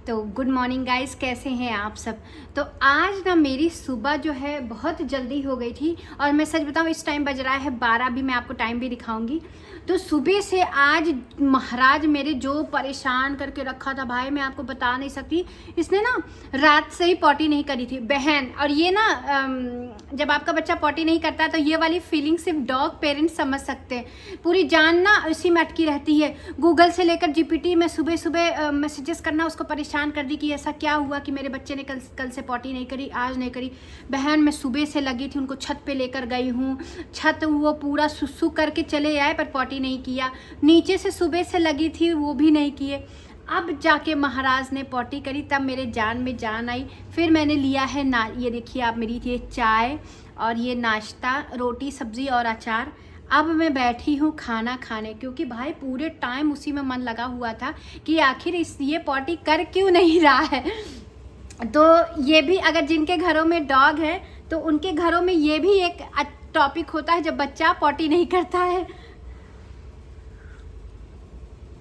तो good morning guys, कैसे हैं आप सब। तो आज ना मेरी सुबह जो है बहुत जल्दी हो गई थी और मैं सच बताऊं इस टाइम बज रहा है 12, भी मैं आपको टाइम भी दिखाऊंगी। तो सुबह से आज महाराज मेरे जो परेशान करके रखा था भाई, मैं आपको बता नहीं सकती। इसने ना रात से ही पॉटी नहीं करी थी बहन। और ये ना जब आपका बच्चा पॉटी नहीं करता तो ये वाली फीलिंग सिर्फ डॉग पेरेंट्स समझ सकते हैं। पूरी जान ना उसी में अटकी रहती है। गूगल से लेकर जीपीटी में सुबह सुबह मैसेजेस करना, उसको परेशान कर दी कि ऐसा क्या हुआ कि मेरे बच्चे ने कल से पॉटी नहीं करी, आज नहीं करी। बहन मैं सुबह से लगी थी, उनको छत पे लेकर गई हूँ। छत वो पूरा सुसु करके चले आए पर पॉटी नहीं किया। नीचे से सुबह से लगी थी, वो भी नहीं किए। अब जाके महाराज ने पॉटी करी, तब मेरे जान में जान आई। फिर मैंने लिया है ना, ये देखिए आप मेरी ये चाय और ये नाश्ता, रोटी सब्जी और अचार। अब मैं बैठी हूँ खाना खाने, क्योंकि भाई पूरे टाइम उसी में मन लगा हुआ था कि आखिर ये पॉटी कर क्यों नहीं रहा है। तो ये भी अगर जिनके घरों में डॉग है तो उनके घरों में ये भी एक टॉपिक होता है जब बच्चा पॉटी नहीं करता है।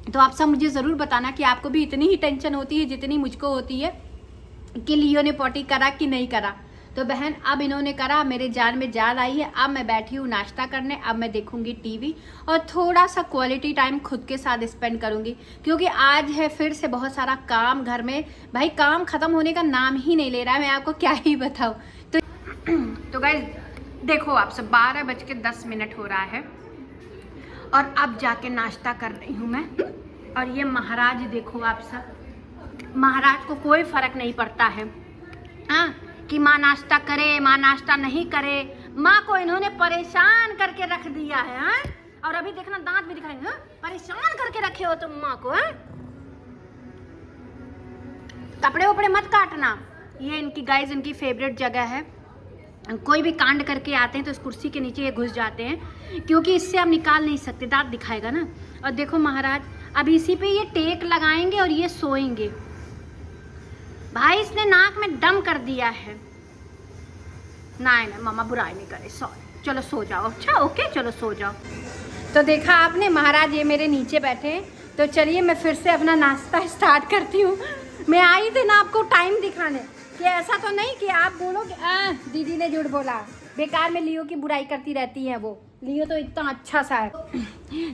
तो आप सब मुझे ज़रूर बताना कि आपको भी इतनी ही टेंशन होती है जितनी मुझको होती है कि लियो ने पॉटी करा कि नहीं करा। तो बहन अब इन्होंने करा, मेरे जान में जान आई है। अब मैं बैठी हूँ नाश्ता करने। अब मैं देखूंगी टीवी और थोड़ा सा क्वालिटी टाइम खुद के साथ स्पेंड करूंगी, क्योंकि आज है फिर से बहुत सारा काम घर में। भाई काम ख़त्म होने का नाम ही नहीं ले रहा है, मैं आपको क्या ही बताऊँ। तो गाइस देखो आप सब 12:10 हो रहा है और अब जाके नाश्ता कर रही हूँ मैं। और ये महाराज देखो आप सब, महाराज को कोई फर्क नहीं पड़ता है हाँ कि माँ नाश्ता करे माँ नाश्ता नहीं करे। माँ को इन्होंने परेशान करके रख दिया है हाँ? और अभी देखना दांत भी दिखाएंगे हाँ? परेशान करके रखे हो तुम माँ को हाँ? कपड़े वपड़े मत काटना। ये इनकी गाइस इनकी फेवरेट जगह है। कोई भी कांड करके आते हैं तो इस कुर्सी के नीचे ये घुस जाते हैं, क्योंकि इससे आप निकाल नहीं सकते, दांत दिखाएगा ना। और देखो महाराज अब इसी पे ये टेक लगाएंगे और ये सोएंगे। भाई इसने नाक में दम कर दिया है। नहीं मामा बुराई नहीं करे, सॉरी, चलो सो जाओ। अच्छा ओके चलो सो जाओ। तो देखा आपने महाराज ये मेरे नीचे बैठे हैं। तो चलिए मैं फिर से अपना नाश्ता स्टार्ट करती हूँ। मैं आई थी ना आपको टाइम दिखाने, कि ऐसा तो नहीं कि आप बोलोगे दीदी ने झूठ बोला, बेकार में लियो की बुराई करती रहती है। वो लियो तो इतना अच्छा सा है।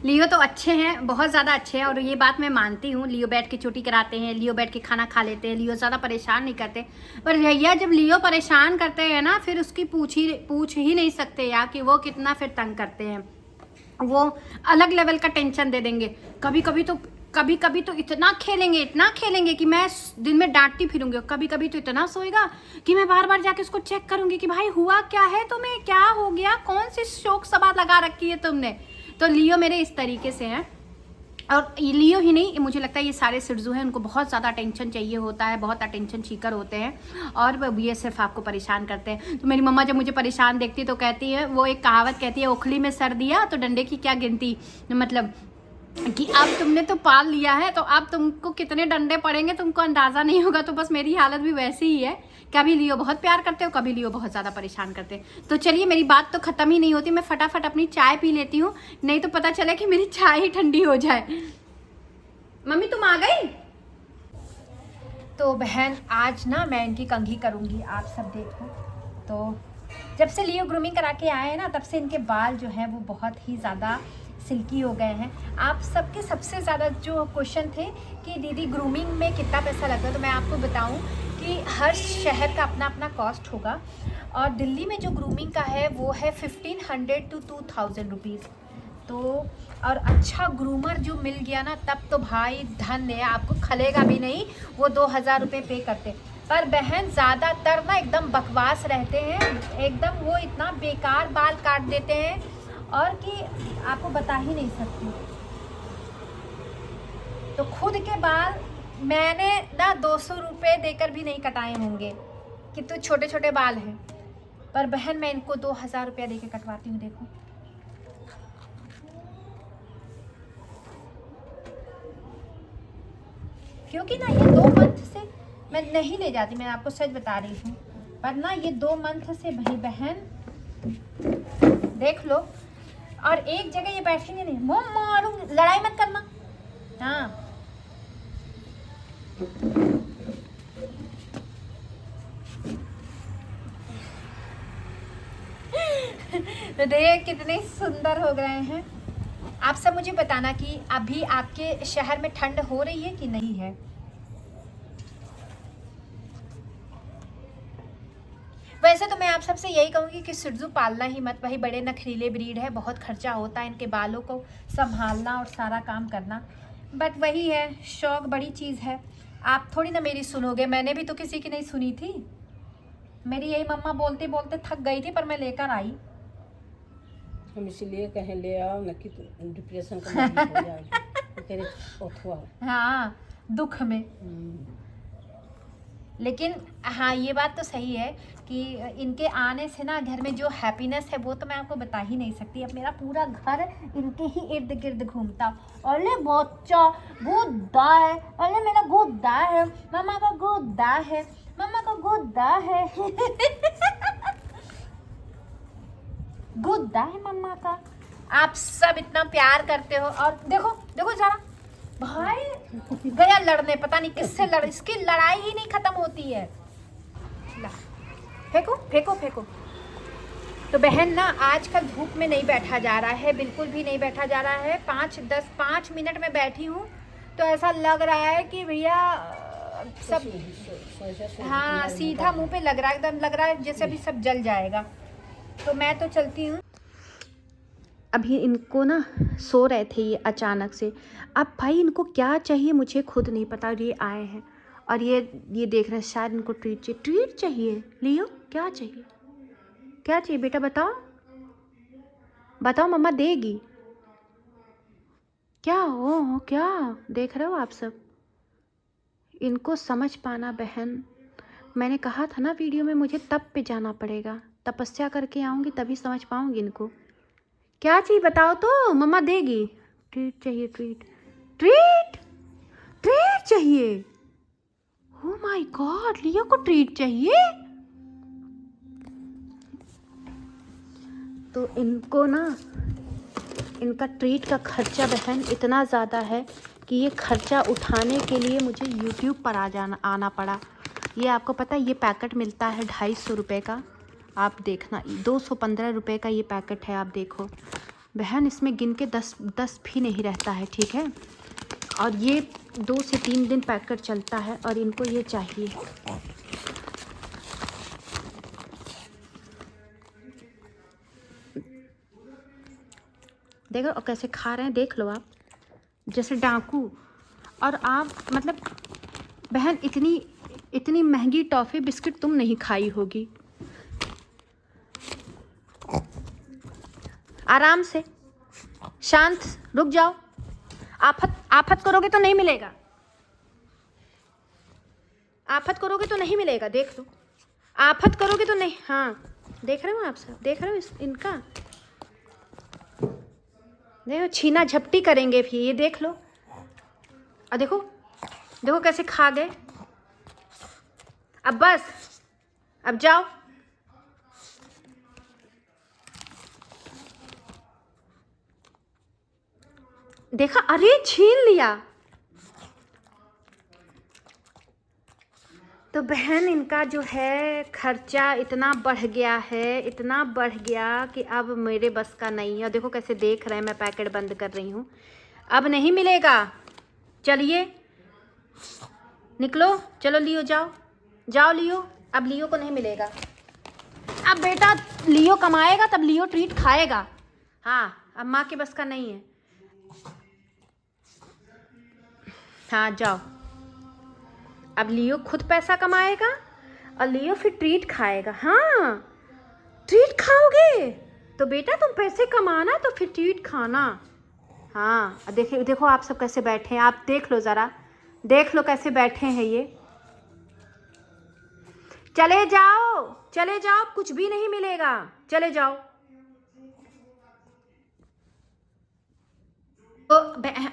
लियो तो अच्छे हैं, बहुत ज़्यादा अच्छे हैं, और ये बात मैं मानती हूँ। लियो बैठ के चोटी कराते हैं, लियो बैठ के खाना खा लेते हैं, लियो ज़्यादा परेशान नहीं करते। पर भैया जब लियो परेशान करते हैं ना, फिर उसकी पूछ ही नहीं सकते यार कि वो कितना फिर तंग करते हैं। वो अलग लेवल का टेंशन दे देंगे। कभी कभी तो इतना खेलेंगे कि मैं दिन में डांटती फिरूंगी। कभी कभी तो इतना सोएगा कि मैं बार बार जाके उसको चेक करूंगी कि भाई हुआ क्या है तुम्हें, क्या हो गया, कौन सी शोक सभा लगा रखी है तुमने। तो लियो मेरे इस तरीके से हैं। और लियो ही नहीं, मुझे लगता है ये सारे सिरजू हैं, उनको बहुत ज़्यादा अटेंशन चाहिए होता है, बहुत अटेंशन सीकर होते हैं और ये सिर्फ आपको परेशान करते हैं। तो मेरी मम्मा जब मुझे परेशान देखती तो कहती है, वो एक कहावत कहती है, ओखली में सर दिया तो डंडे की क्या गिनती। मतलब कि अब तुमने तो पाल लिया है तो अब तुमको कितने डंडे पड़ेंगे तुमको अंदाज़ा नहीं होगा। तो बस मेरी हालत भी वैसी ही है, कभी लियो बहुत प्यार करते हो, कभी लियो बहुत ज़्यादा परेशान करते हैं। तो चलिए मेरी बात तो ख़त्म ही नहीं होती, मैं फटाफट अपनी चाय पी लेती हूँ, नहीं तो पता चले कि मेरी चाय ही ठंडी हो जाए। मम्मी तुम आ गई। तो बहन आज ना मैं इनकी कंघी करूँगी, आप सब देखो। तो जब से लियो ग्रूमिंग करा के आए हैं ना, तब से इनके बाल जो हैं वो बहुत ही ज़्यादा सिल्की हो गए हैं। आप सबके सबसे ज़्यादा जो क्वेश्चन थे कि दीदी ग्रूमिंग में कितना पैसा लगता है, तो मैं आपको बताऊं कि हर शहर का अपना अपना कॉस्ट होगा। और दिल्ली में जो ग्रूमिंग का है वो है 1500 to 2000 रुपीज़। तो और अच्छा ग्रूमर जो मिल गया ना, तब तो भाई धन है, आपको खलेगा भी नहीं। वो 2000 रुपये पे करते। पर बहन ज़्यादातर ना एकदम बकवास रहते हैं, एकदम वो इतना बेकार बाल काट देते हैं और कि आपको बता ही नहीं सकती। तो खुद के बाल मैंने ना 200 रुपये देकर भी नहीं कटाए होंगे, कितने छोटे छोटे बाल हैं। पर बहन मैं इनको 2000 रुपया देकर कटवाती हूँ। देखो क्योंकि ना ये 2 मंथ से मैं नहीं ले जाती, मैं आपको सच बता रही हूँ। पर ना ये 2 मंथ से भाई बहन देख लो, और एक जगह ये बैठेंगे नहीं, मुँह मारूंगी, लड़ाई मत करना हाँ। तो देखिए कितने सुंदर हो गए हैं। आप सब मुझे बताना कि अभी आपके शहर में ठंड हो रही है कि नहीं है। वैसे तो मैं आप सबसे यही कहूँगी कि शिट्जू पालना ही मत, वही बड़े नखरीले ब्रीड है, बहुत खर्चा होता है इनके बालों को संभालना और सारा काम करना। बट वही है, शौक बड़ी चीज़ है। आप थोड़ी ना मेरी सुनोगे, मैंने भी तो किसी की नहीं सुनी थी। मेरी यही मम्मा बोलते बोलते थक गई थी, पर मैं लेकर आई। हम इसलिए कहें ले आओ न कि डिप्रेशन का मरीज हो जाएगी तेरे अथवा। हाँ, दुख में। लेकिन हाँ, ये बात तो सही है कि इनके आने से ना घर में जो हैप्पीनेस है वो तो मैं आपको बता ही नहीं सकती। अब मेरा पूरा घर इनके ही इर्द गिर्द घूमता। अरे बच्चा गुद्दा है, अरे मेरा गुद्दा है, मम्मा का गुद्दा है, मम्मा का गुद्दा है। गुद्दा है मम्मा का। आप सब इतना प्यार करते हो और देखो देखो जरा भाई गया लड़ने, पता नहीं किससे लड़, इसकी लड़ाई ही नहीं खत्म होती है। फेंको फेंको फेंको। तो बहन ना आजकल धूप में नहीं बैठा जा रहा है, बिल्कुल भी नहीं बैठा जा रहा है। 5 मिनट में बैठी हूँ तो ऐसा लग रहा है कि भैया सब, हाँ सीधा मुंह पे लग रहा है, एकदम लग रहा है जैसे अभी सब जल जाएगा। तो मैं तो चलती हूँ। अभी इनको ना सो रहे थे ये अचानक से। अब भाई इनको क्या चाहिए मुझे खुद नहीं पता। और ये आए हैं और ये देख रहे हैं, शायद इनको ट्रीट चाहिए। लियो क्या चाहिए, क्या चाहिए बेटा, बताओ बताओ, मम्मा देगी। क्या हो, क्या देख रहे हो आप सब। इनको समझ पाना बहन, मैंने कहा था ना वीडियो में, मुझे तप पे जाना पड़ेगा, तपस्या करके आऊँगी तभी समझ पाऊँगी इनको। क्या चाहिए बताओ तो, मम्मा देगी। ट्रीट चाहिए, ट्रीट ट्रीट ट्रीट चाहिए। ओह माय गॉड, लियो को ट्रीट चाहिए। तो इनको ना, इनका ट्रीट का खर्चा बहन इतना ज़्यादा है कि ये खर्चा उठाने के लिए मुझे YouTube पर आना पड़ा। ये आपको पता है, ये पैकेट मिलता है 250 रुपये का। आप देखना 215 रुपये का ये पैकेट है। आप देखो बहन, इसमें गिन के 10 भी नहीं रहता है, ठीक है। और ये 2 से 3 दिन पैकेट चलता है और इनको ये चाहिए। देखो और कैसे खा रहे हैं, देख लो आप, जैसे डाकू। और आप मतलब बहन इतनी महंगी टॉफ़ी बिस्किट तुम नहीं खाई होगी। आराम से, शांत, रुक जाओ। आफत करोगे तो नहीं मिलेगा, आफत करोगे तो नहीं मिलेगा, देख लो। आफत करोगे तो नहीं। हाँ देख रहे हो आप सब, देख रहे हो इनका, देखो छीना झपटी करेंगे भी ये, देख लो। और देखो देखो कैसे खा गए। अब बस, अब जाओ। देखा, अरे छीन लिया। तो बहन इनका जो है खर्चा इतना बढ़ गया है, इतना बढ़ गया कि अब मेरे बस का नहीं है। देखो कैसे देख रहे हैं, मैं पैकेट बंद कर रही हूँ। अब नहीं मिलेगा, चलिए निकलो, चलो लियो, जाओ जाओ लियो। अब लियो को नहीं मिलेगा। अब बेटा लियो कमाएगा तब लियो ट्रीट खाएगा। हाँ अब माँ के बस का नहीं है। हाँ जाओ, अब लियो खुद पैसा कमाएगा और लियो फिर ट्रीट खाएगा। हाँ ट्रीट खाओगे तो बेटा तुम पैसे कमाना तो फिर ट्रीट खाना। हाँ देखिए, देखो आप सब कैसे बैठे हैं, आप देख लो ज़रा, देख लो कैसे बैठे हैं ये। चले जाओ चले जाओ, कुछ भी नहीं मिलेगा, चले जाओ। तो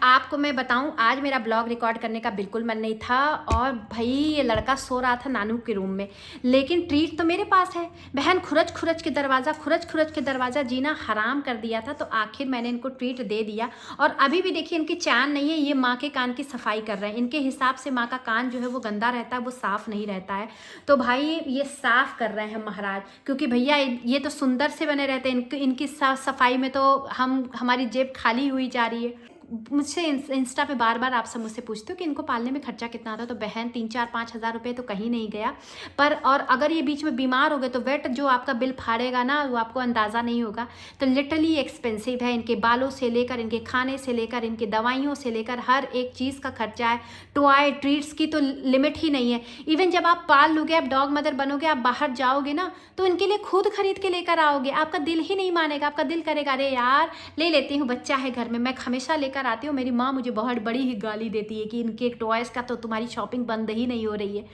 आपको मैं बताऊं, आज मेरा ब्लॉग रिकॉर्ड करने का बिल्कुल मन नहीं था और भाई ये लड़का सो रहा था नानू के रूम में, लेकिन ट्रीट तो मेरे पास है। बहन खुरच खुरच के दरवाज़ा जीना हराम कर दिया था, तो आखिर मैंने इनको ट्रीट दे दिया। और अभी भी देखिए इनकी चैन नहीं है, ये माँ के कान की सफाई कर रहे हैं। इनके हिसाब से माँ का कान जो है वो गंदा रहता है, वो साफ़ नहीं रहता है, तो भाई ये साफ़ कर रहे हैं महाराज। क्योंकि भैया ये तो सुंदर से बने रहते हैं, इनकी सफाई में तो हमारी जेब खाली हुई जा रही है। मुझसे इंस्टा पे बार बार आप सब मुझसे पूछते हो कि इनको पालने में खर्चा कितना आता है, तो बहन 3-4-5 हज़ार रुपये तो कहीं नहीं गया। पर और अगर ये बीच में बीमार हो गए तो वेट जो आपका बिल फाड़ेगा ना, वो आपको अंदाज़ा नहीं होगा। तो लिटरली एक्सपेंसिव है, इनके बालों से लेकर, इनके खाने से लेकर, इनकी दवाइयों से लेकर हर एक चीज़ का खर्चा है। टॉय ट्रीट्स की तो लिमिट ही नहीं है। इवन जब आप पाल लोगे, आप डॉग मदर बनोगे, आप बाहर जाओगे ना, तो इनके लिए खुद खरीद के लेकर आओगे, आपका दिल ही नहीं मानेगा। आपका दिल करेगा अरे यार ले लेती हूँ, बच्चा है घर में। मैं हमेशा लेकर आती हूँ, मेरी माँ मुझे बहुत बड़ी ही गाली देती है कि इनके टॉयज़ का तो तुम्हारी शॉपिंग बंद ही नहीं हो रही है।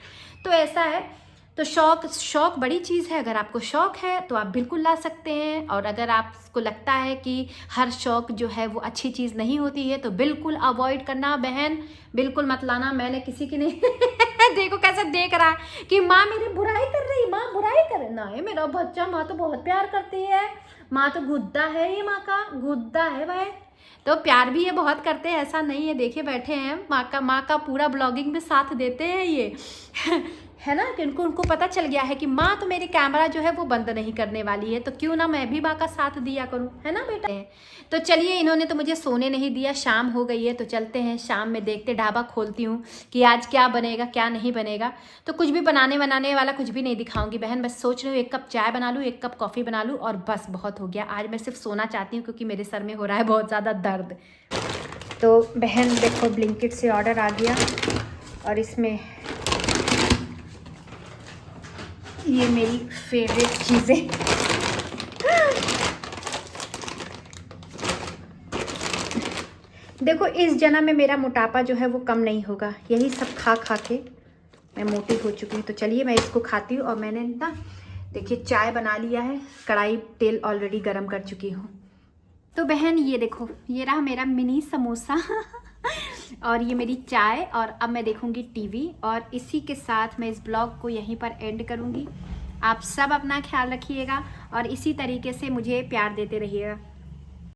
तो ऐसा है, तो शौक बड़ी चीज़ है। अगर आपको शौक है तो आप बिल्कुल ला सकते हैं, और अगर आपको लगता है कि हर शौक जो है वो अच्छी चीज़ नहीं होती है तो बिल्कुल अवॉइड करना बहन, बिल्कुल मत लाना। मैंने किसी की नहीं देखो कैसे देख रहा है कि माँ मेरी बुराई कर रही, माँ बुराई कर ना है मेरा बच्चा, माँ तो बहुत प्यार करती है, माँ तो गुद्दा है, ये माँ का गुद्दा है भाई। तो प्यार भी ये बहुत करते हैं, ऐसा नहीं है। देखिए बैठे हैं, माँ का पूरा ब्लॉगिंग में साथ देते हैं ये है ना, कि उनको पता चल गया है कि माँ तो मेरी कैमरा जो है वो बंद नहीं करने वाली है, तो क्यों ना मैं भी माँ का साथ दिया करूँ, है ना बेटा। तो चलिए, इन्होंने तो मुझे सोने नहीं दिया, शाम हो गई है, तो चलते हैं शाम में देखते, ढाबा खोलती हूँ कि आज क्या बनेगा क्या नहीं बनेगा। तो कुछ भी बनाने वाला कुछ भी नहीं दिखाऊंगी बहन, बस सोच रही हूँ 1 कप चाय बना लूँ, 1 कप कॉफ़ी बना लूँ और बस बहुत हो गया। आज मैं सिर्फ सोना चाहती हूँ क्योंकि मेरे सर में हो रहा है बहुत ज़्यादा दर्द। तो बहन देखो ब्लिंकिट से ऑर्डर आ गया, और इसमें ये मेरी फेवरेट चीज़ें देखो, इस जन्म में मेरा मोटापा जो है वो कम नहीं होगा, यही सब खा खा के मैं मोटी हो चुकी हूँ। तो चलिए मैं इसको खाती हूँ। और मैंने ना देखिए चाय बना लिया है, कढ़ाई तेल ऑलरेडी गरम कर चुकी हूँ। तो बहन ये देखो, ये रहा मेरा मिनी समोसा और ये मेरी चाय, और अब मैं देखूँगी टीवी, और इसी के साथ मैं इस ब्लॉग को यहीं पर एंड करूँगी। आप सब अपना ख्याल रखिएगा और इसी तरीके से मुझे प्यार देते रहिएगा।